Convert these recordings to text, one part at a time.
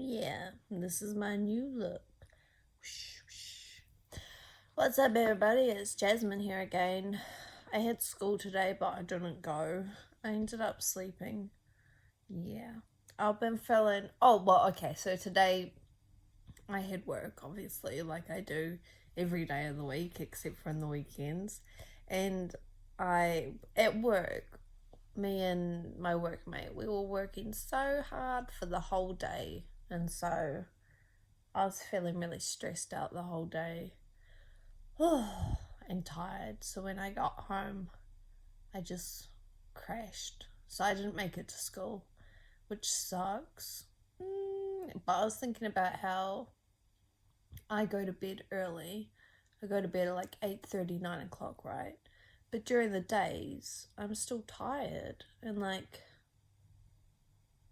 yeah, this is my new look. Whoosh, whoosh. What's up, everybody? It's Jasmine here again. I had school today, but I didn't go. I ended up sleeping. Yeah. I've been feeling. Oh, well, okay, so today I had work, obviously, like I do every day of the week, except for on the weekends. And at work, me and my workmate, we were working so hard for the whole day. And so I was feeling really stressed out the whole day and tired. So when I got home, I just crashed. So I didn't make it to school, which sucks. But I was thinking about how I go to bed early. I go to bed at like 8:30, 9 o'clock, right? But during the days, I'm still tired and like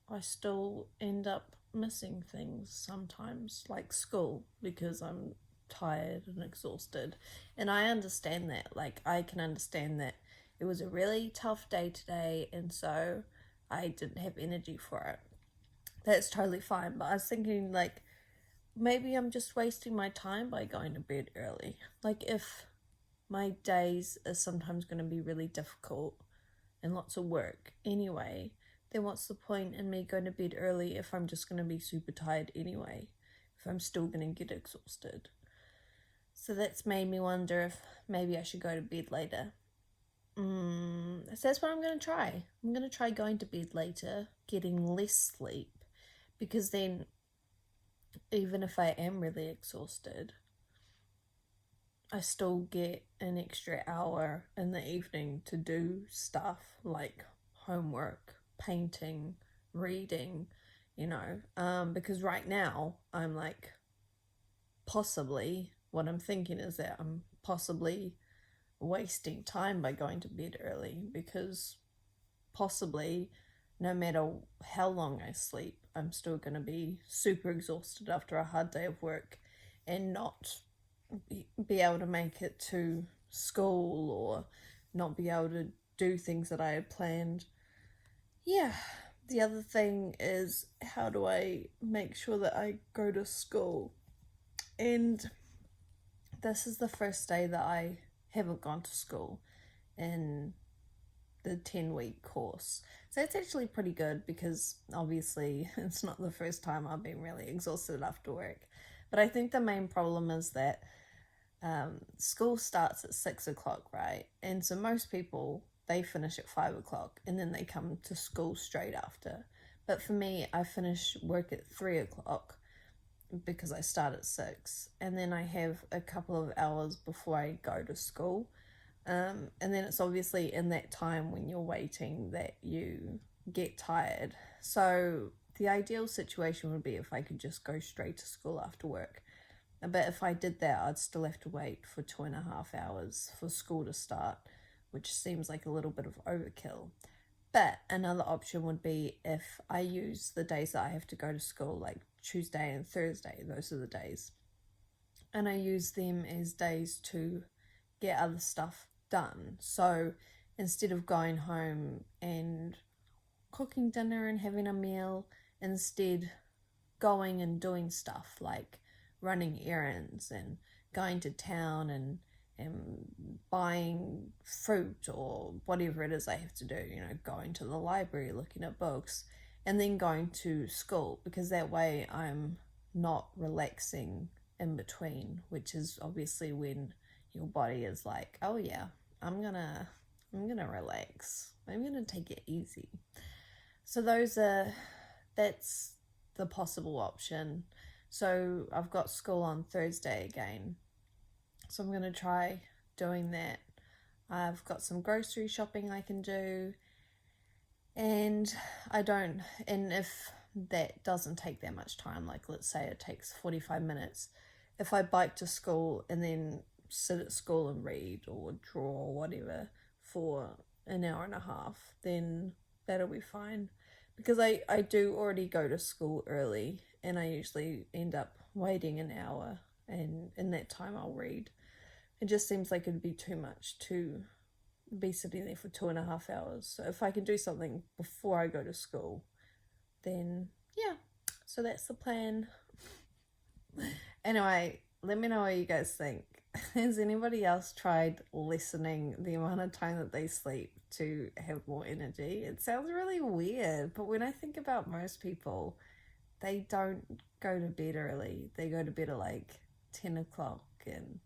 I still end up missing things sometimes, like school, because I'm tired and exhausted. And I understand that. Like, I can understand that it was a really tough day today, and so I didn't have energy for it. That's totally fine. But I was thinking, like, maybe I'm just wasting my time by going to bed early. Like, if my days are sometimes going to be really difficult and lots of work anyway, then what's the point in me going to bed early if I'm just going to be super tired anyway, if I'm still going to get exhausted? So that's made me wonder if maybe I should go to bed later. So that's what I'm going to try. I'm going to try going to bed later, getting less sleep, because then even if I am really exhausted, I still get an extra hour in the evening to do stuff like homework, painting, reading, because right now I'm like what I'm thinking is that I'm possibly wasting time by going to bed early, because possibly no matter how long I sleep, I'm still going to be super exhausted after a hard day of work and not be able to make it to school or not be able to do things that I had planned. Yeah, the other thing is, how do I make sure that I go to school? And this is the first day that I haven't gone to school in the 10-week course. So it's actually pretty good, because obviously it's not the first time I've been really exhausted after work. But I think the main problem is that school starts at 6 o'clock, right? And so most people, they finish at 5 o'clock and then they come to school straight after. But for me, I finish work at 3 o'clock because I start at 6, and then I have a couple of hours before I go to school. And then it's obviously in that time when you're waiting that you get tired. So the ideal situation would be if I could just go straight to school after work. But if I did that, I'd still have to wait for 2.5 hours for school to start, which seems like a little bit of overkill. But another option would be if I use the days that I have to go to school, like Tuesday and Thursday, those are the days, and I use them as days to get other stuff done. So instead of going home and cooking dinner and having a meal, instead going and doing stuff like running errands and going to town and buying fruit or whatever it is I have to do, going to the library, looking at books, and then going to school, because that way I'm not relaxing in between, which is obviously when your body is like, oh yeah, I'm gonna relax. I'm gonna take it easy. So that's the possible option. So I've got school on Thursday again. So I'm gonna try doing that. I've got some grocery shopping I can do. And if that doesn't take that much time, like let's say it takes 45 minutes, if I bike to school and then sit at school and read or draw or whatever for an hour and a half, then that'll be fine. Because I do already go to school early, and I usually end up waiting an hour, and in that time I'll read. It just seems like it'd be too much to be sitting there for 2.5 hours. So if I can do something before I go to school, then yeah, So that's the plan. Anyway, let me know what you guys think. Has anybody else tried listening the amount of time that they sleep to have more energy? It sounds really weird, but when I think about most people, they don't go to bed early. They go to bed at like 10 o'clock and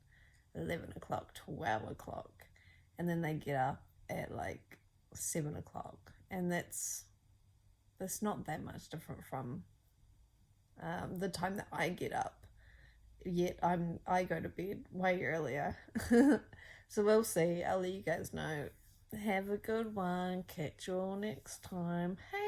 11 o'clock, 12 o'clock, and then they get up at like 7 o'clock. And that's not that much different from the time that I get up. Yet I go to bed way earlier. So we'll see. I'll let you guys know. Have a good one. Catch you all next time. Hey.